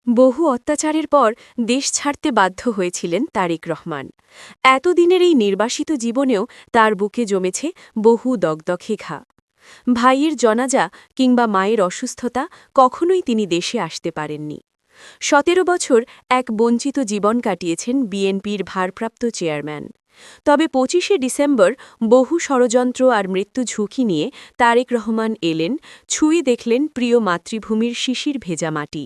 বহু অত্যাচারের পর দেশ ছাড়তে বাধ্য হয়েছিলেন তারেক রহমান। এতদিনের এই নির্বাসিত জীবনেও তার বুকে জমেছে বহু দগদগে ঘা। ভাইয়ের জনাজা কিংবা মায়ের অসুস্থতা কখনোই তিনি দেশে আসতে পারেননি। ১৭ বছর এক বঞ্চিত জীবন কাটিয়েছেন বিএনপির ভারপ্রাপ্ত চেয়ারম্যান। তবে ২৫শে ডিসেম্বর বহু ষড়যন্ত্র আর মৃত্যু ঝুঁকি নিয়ে তারেক রহমান এলেন, ছুঁয়ে দেখলেন প্রিয় মাতৃভূমির শিশির ভেজা মাটি।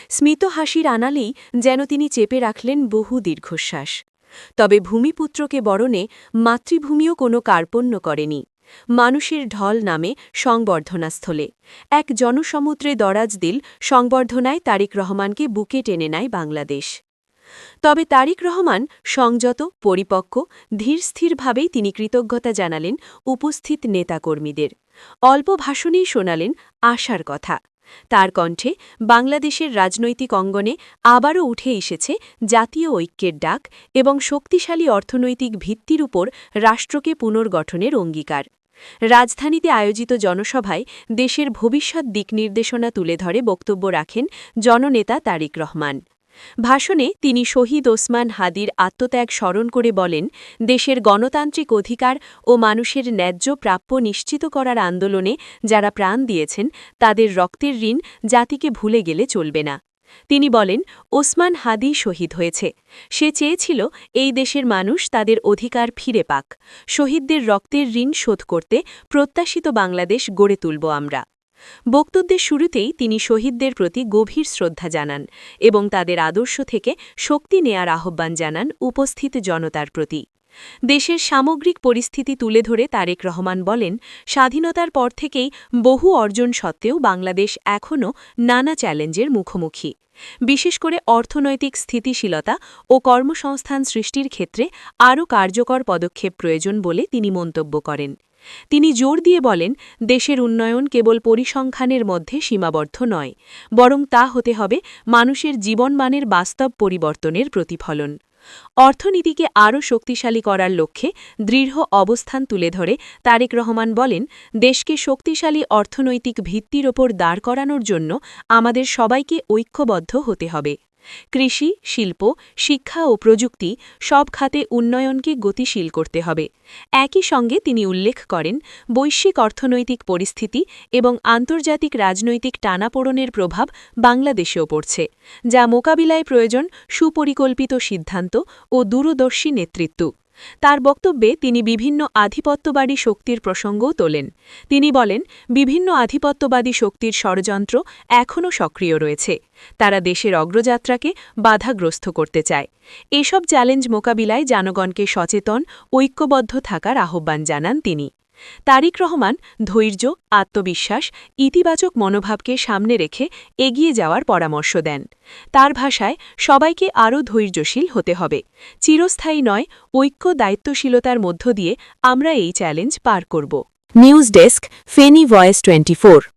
স্মিত হাসির আনালেই যেন তিনি চেপে রাখলেন বহু দীর্ঘশ্বাস। তবে ভূমিপুত্রকে বরণে মাতৃভূমিও কোনো কার্পণ্য করেনি। মানুষের ঢল নামে সংবর্ধনাস্থলে এক জনসমুদ্রে দরাজ দিল সংবর্ধনায় তারেক রহমানকে বুকে টেনে নেয় বাংলাদেশ। তবে তারেক রহমান সংযত, পরিপক্ক, ধীরস্থিরভাবেই তিনি কৃতজ্ঞতা জানালেন উপস্থিত নেতাকর্মীদের। অল্প ভাষণেই শোনালেন আশার কথা। তার কণ্ঠে বাংলাদেশের রাজনৈতিক অঙ্গনে আবারও উঠে এসেছে জাতীয় ঐক্যের ডাক এবং শক্তিশালী অর্থনৈতিক ভিত্তির উপর রাষ্ট্রকে পুনর্গঠনের অঙ্গীকার। রাজধানীতে আয়োজিত জনসভায় দেশের ভবিষ্যৎ দিক নির্দেশনা তুলে ধরে বক্তব্য রাখেন জননেতা তারেক রহমান। ভাষণে তিনি শহীদ ওসমান হাদির আত্মত্যাগ স্মরণ করে বলেন, দেশের গণতান্ত্রিক অধিকার ও মানুষের ন্যায্য প্রাপ্য নিশ্চিত করার আন্দোলনে যারা প্রাণ দিয়েছেন তাদের রক্তের ঋণ জাতিকে ভুলে গেলে চলবে না। তিনি বলেন, ওসমান হাদি শহীদ হয়েছে, সে চেয়েছিল এই দেশের মানুষ তাদের অধিকার ফিরে পাক। শহীদদের রক্তের ঋণ শোধ করতে প্রত্যাশিত বাংলাদেশ গড়ে তুলব আমরা। বক্তব্যের শুরুতেই তিনি শহীদদের প্রতি গভীর শ্রদ্ধা জানান এবং তাদের আদর্শ থেকে শক্তি নেয়ার আহ্বান জানান উপস্থিত জনতার প্রতি। দেশের সামগ্রিক পরিস্থিতি তুলে ধরে তারেক রহমান বলেন, স্বাধীনতার পর থেকেই বহু অর্জন সত্ত্বেও বাংলাদেশ এখনও নানা চ্যালেঞ্জের মুখোমুখি। বিশেষ করে অর্থনৈতিক স্থিতিশীলতা ও কর্মসংস্থান সৃষ্টির ক্ষেত্রে আরও কার্যকর পদক্ষেপ প্রয়োজন বলে তিনি মন্তব্য করেন। তিনি জোর দিয়ে বলেন, দেশের উন্নয়ন কেবল পরিসংখ্যানের মধ্যে সীমাবদ্ধ নয়, বরং তা হতে হবে মানুষের জীবনমানের বাস্তব পরিবর্তনের প্রতিফলন। অর্থনীতিকে আরও শক্তিশালী করার লক্ষ্যে দৃঢ় অবস্থান তুলে ধরে তারেক রহমান বলেন, দেশকে শক্তিশালী অর্থনৈতিক ভিত্তির ওপর দাঁড় করানোর জন্য আমাদের সবাইকে ঐক্যবদ্ধ হতে হবে। কৃষি, শিল্প, শিক্ষা ও প্রযুক্তি সব খাতে উন্নয়নকে গতিশীল করতে হবে। একই সঙ্গে তিনি উল্লেখ করেন, বৈশ্বিক অর্থনৈতিক পরিস্থিতি এবং আন্তর্জাতিক রাজনৈতিক টানাপোড়েনের প্রভাব বাংলাদেশেও পড়ছে, যা মোকাবিলায় প্রয়োজন সুপরিকল্পিত সিদ্ধান্ত ও দূরদর্শী নেতৃত্ব। তার বক্তব্যে তিনি বিভিন্ন আধিপত্যবাদী শক্তির প্রসঙ্গও তোলেন। তিনি বলেন, বিভিন্ন আধিপত্যবাদী শক্তির ষড়যন্ত্র এখনও সক্রিয় রয়েছে। তারা দেশের অগ্রযাত্রাকে বাধাগ্রস্ত করতে চায়। এসব চ্যালেঞ্জ মোকাবিলায় জনগণকে সচেতন, ঐক্যবদ্ধ থাকার আহ্বান জানান তিনি। তারেক রহমান ধৈর্য, আত্মবিশ্বাস, ইতিবাচক মনোভাবকে সামনে রেখে এগিয়ে যাওয়ার পরামর্শ দেন। তার ভাষায়, সবাইকে আরও ধৈর্যশীল হতে হবে। চিরস্থায়ী নয়, ঐক্য দায়িত্বশীলতার মধ্য দিয়ে আমরা এই চ্যালেঞ্জ পার করব। News desk, Feni voice 24।